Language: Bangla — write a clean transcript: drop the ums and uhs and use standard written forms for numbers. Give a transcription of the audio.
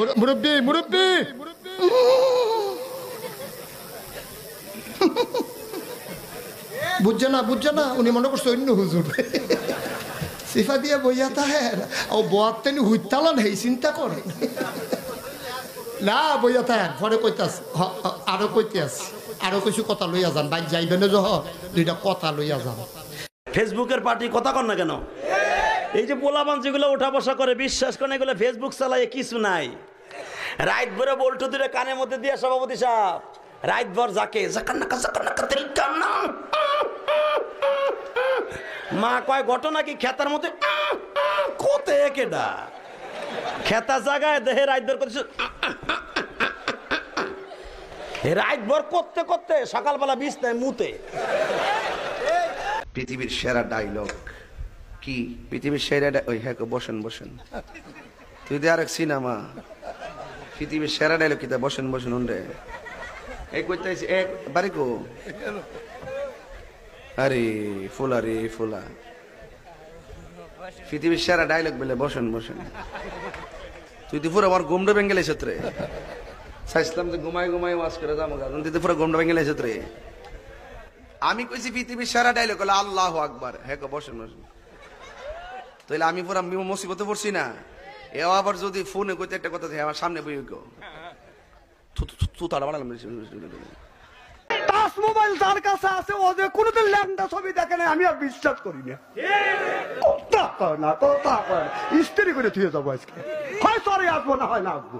মুরব্বী মুরব্বী বুঝছে না উনি মনে করছে অন্য হুজুর সিফা দিয়ে বইয়া থাকেন ও বোয়াতেনি হুইতালান হেই চিন্তা করে না বইয়া থাকেন পরে কইতাস আরো কইতে আস আরো কিছু কথা লইয়া যান বাইক যাইবেন যহ দুইটা কথা লইয়া যান। ফেসবুকের পার্টি কথা কন না কেন? এই যে পোলাপান যেগুলো উঠা বসা করে বিশ্বাস করেন এগুলো ফেসবুক চালায় কিছু নাই। রাত ভরে বল্টু দূরে কানের মধ্যে দিয়ে সভাপতি সাহেব রাত ভর যাকে মা কয় ঘটনা কি খেতার মধ্যে কোতে কেডা খেতা জায়গায় দেহে রাত ভর করছে রাত ভর করতে করতে সকালবেলা বিছনায় মুতে। পৃথিবীর সেরা ডায়লগ কি? পৃথিবীর সেরা ওই হ্যাঁ বসেন বসেন তুই দে আরেক সিনেমা পৃথিবীর সেরা ডায়লগ কি? বসেন বসেন উন্ডে এই কইতে এক বাড়ি কো আরে ফুলা রে ফুলা পৃথিবীর সেরা ডায়লগ বলে বসেন বসেন। তুই তো পুরো আমার গুমডে বেঙ্গেলে ক্ষেত্রে চাইছিলাম যে ঘুমাই ঘুমাই ওয়াজ করে যাবো কারণ তুই তো পুরো গুমডে বেঙ্গেলে ক্ষেত্রে আমি কইছি পৃথিবীর সেরা ডায়লগ হলো আল্লাহু আকবার। হ্যাঁ বসেন বসেন। তাহলে আমি পুরো মুসিবতে পড়ছি না। এও আবার যদি ফোনে কইতে একটা কথা থাকে আমার সামনে বই গো তুতাড়া বানালাম টাচ মোবাইল যার কাছে আছে ও যে কোনোদিন ল্যান্ডা ছবি দেখে না আমি আর বিশ্বাস করি না। কথা কয় না স্ত্রী করে থুয়ে যাবো আজকে হয় সরে আসবো না হয় না আসবো।